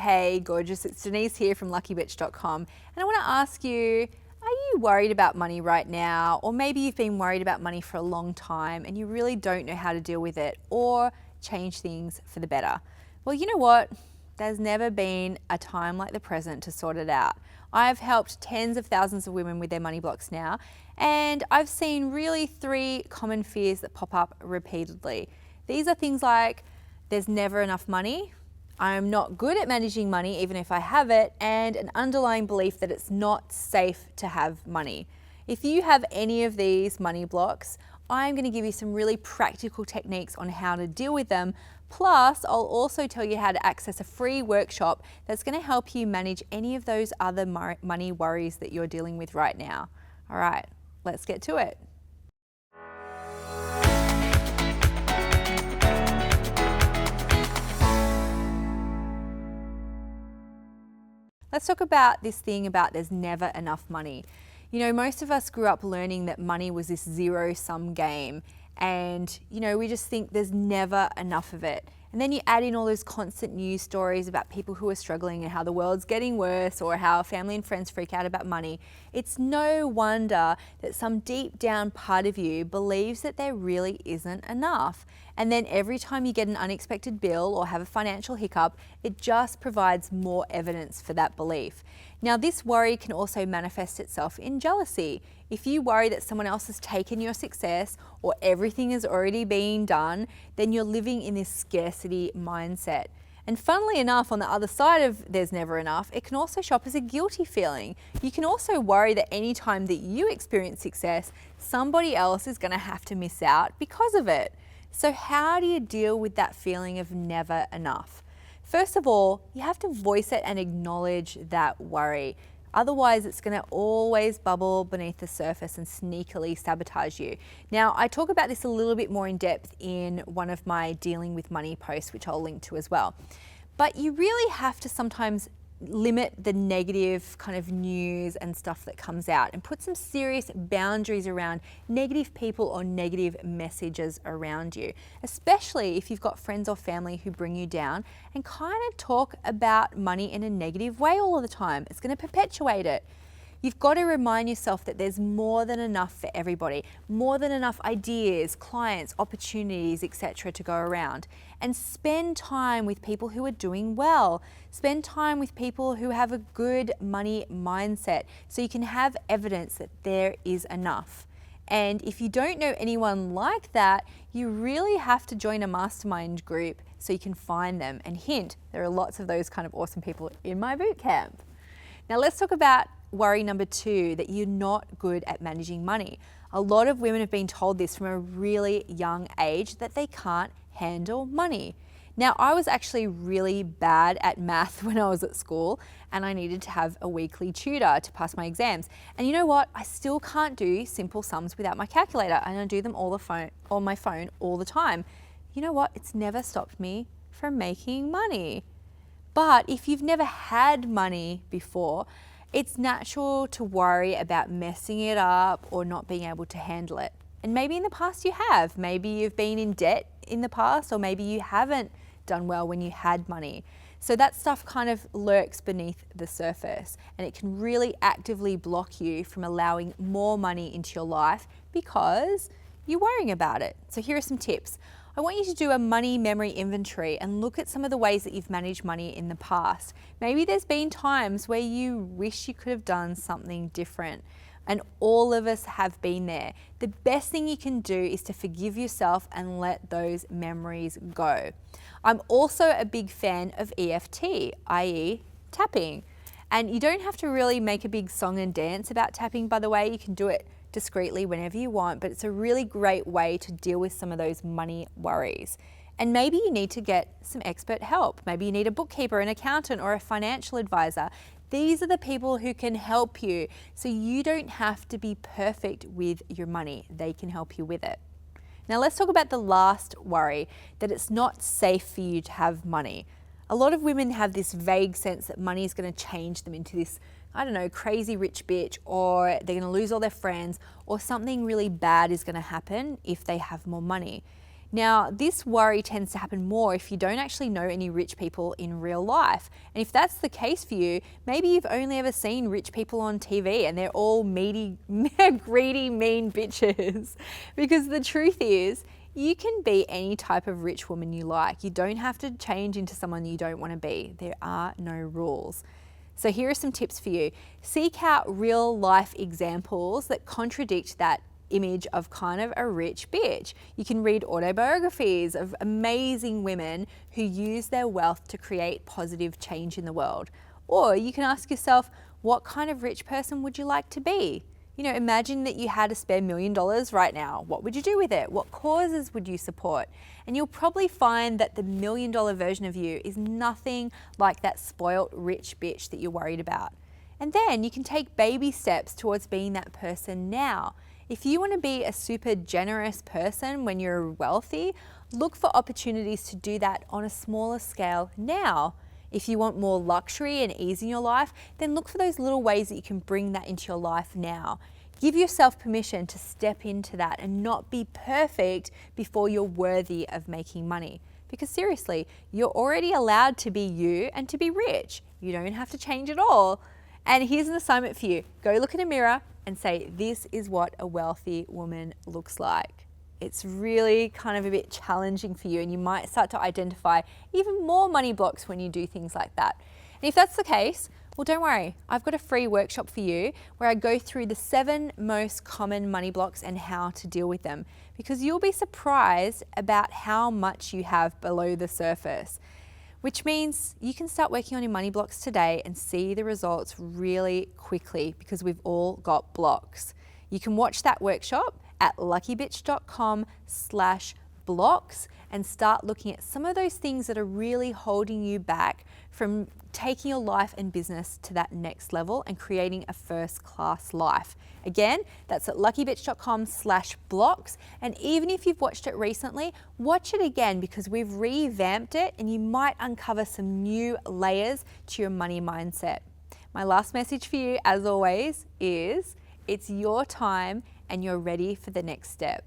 Hey gorgeous, it's Denise here from luckybitch.com, and I want to ask you, are you worried about money right now? Or maybe you've been worried about money for a long time and you really don't know how to deal with it or change things for the better. Well, you know what? There's never been a time like the present to sort it out. I've helped tens of thousands of women with their money blocks now, and I've seen really 3 common fears that pop up repeatedly. These are things like, there's never enough money, I'm not good at managing money even if I have it, and an underlying belief that it's not safe to have money. If you have any of these money blocks, I'm going to give you some really practical techniques on how to deal with them. Plus, I'll also tell you how to access a free workshop that's going to help you manage any of those other money worries that you're dealing with right now. All right, let's get to it. Let's talk about this thing about there's never enough money. You know, most of us grew up learning that money was this zero-sum game, and we just think there's never enough of it. And then you add in all those constant news stories about people who are struggling and how the world's getting worse, or how family and friends freak out about money. It's no wonder that some deep down part of you believes that there really isn't enough. And then every time you get an unexpected bill or have a financial hiccup, it just provides more evidence for that belief. Now, this worry can also manifest itself in jealousy. If you worry that someone else has taken your success or everything is already being done, then you're living in this scarcity mindset. And funnily enough, on the other side of there's never enough, it can also show up as a guilty feeling. You can also worry that any time that you experience success, somebody else is going to have to miss out because of it. So how do you deal with that feeling of never enough? First of all, you have to voice it and acknowledge that worry. Otherwise, it's going to always bubble beneath the surface and sneakily sabotage you. Now, I talk about this a little bit more in depth in one of my Dealing with Money posts, which I'll link to as well. But you really have to sometimes limit the negative kind of news and stuff that comes out, and put some serious boundaries around negative people or negative messages around you, especially if you've got friends or family who bring you down and kind of talk about money in a negative way all of the time. It's going to perpetuate it. You've got to remind yourself that there's more than enough for everybody, more than enough ideas, clients, opportunities, etc. to go around. And spend time with people who are doing well. Spend time with people who have a good money mindset, so you can have evidence that there is enough. And if you don't know anyone like that, you really have to join a mastermind group so you can find them. And hint, there are lots of those kind of awesome people in my boot camp. Now let's talk about worry number 2, that you're not good at managing money. A lot of women have been told this from a really young age, that they can't handle money. Now, I was actually really bad at math when I was at school, and I needed to have a weekly tutor to pass my exams. And you know what? I still can't do simple sums without my calculator, and I do them on my phone all the time. You know what? It's never stopped me from making money. But if you've never had money before, it's natural to worry about messing it up or not being able to handle it. And maybe in the past you have. Maybe you've been in debt in the past, or maybe you haven't done well when you had money. So that stuff kind of lurks beneath the surface, and it can really actively block you from allowing more money into your life because you're worrying about it. So here are some tips. I want you to do a money memory inventory and look at some of the ways that you've managed money in the past. Maybe there's been times where you wish you could have done something different, and all of us have been there. The best thing you can do is to forgive yourself and let those memories go. I'm also a big fan of EFT, i.e. tapping. And you don't have to really make a big song and dance about tapping, by the way. You can do it discreetly whenever you want, but it's a really great way to deal with some of those money worries. And maybe you need to get some expert help. Maybe you need a bookkeeper, an accountant, or a financial advisor. These are the people who can help you, so you don't have to be perfect with your money. They can help you with it. Now let's talk about the last worry, that it's not safe for you to have money. A lot of women have this vague sense that money is going to change them into this, I don't know, crazy rich bitch, or they're going to lose all their friends, or something really bad is going to happen if they have more money. Now, this worry tends to happen more if you don't actually know any rich people in real life. And if that's the case for you, maybe you've only ever seen rich people on TV and they're all meaty, greedy, mean bitches. Because the truth is, you can be any type of rich woman you like. You don't have to change into someone you don't want to be. There are no rules. So here are some tips for you. Seek out real life examples that contradict that image of kind of a rich bitch. You can read autobiographies of amazing women who use their wealth to create positive change in the world. Or you can ask yourself, what kind of rich person would you like to be? You know, imagine that you had a spare $1 million right now. What would you do with it? What causes would you support? And you'll probably find that the $1 million version of you is nothing like that spoilt rich bitch that you're worried about. And then you can take baby steps towards being that person now. If you want to be a super generous person when you're wealthy, look for opportunities to do that on a smaller scale now. If you want more luxury and ease in your life, then look for those little ways that you can bring that into your life now. Give yourself permission to step into that and not be perfect before you're worthy of making money. Because seriously, you're already allowed to be you and to be rich. You don't have to change at all. And here's an assignment for you. Go look in a mirror and say, this is what a wealthy woman looks like. It's really kind of a bit challenging for you, and you might start to identify even more money blocks when you do things like that. And if that's the case, well, don't worry. I've got a free workshop for you where I go through the 7 most common money blocks and how to deal with them, because you'll be surprised about how much you have below the surface. Which means you can start working on your money blocks today and see the results really quickly, because we've all got blocks. You can watch that workshop at luckybitch.com/blocks and start looking at some of those things that are really holding you back from taking your life and business to that next level and creating a first-class life. Again, that's at luckybitch.com/blocks. And even if you've watched it recently, watch it again, because we've revamped it and you might uncover some new layers to your money mindset. My last message for you, as always, is it's your time and you're ready for the next step.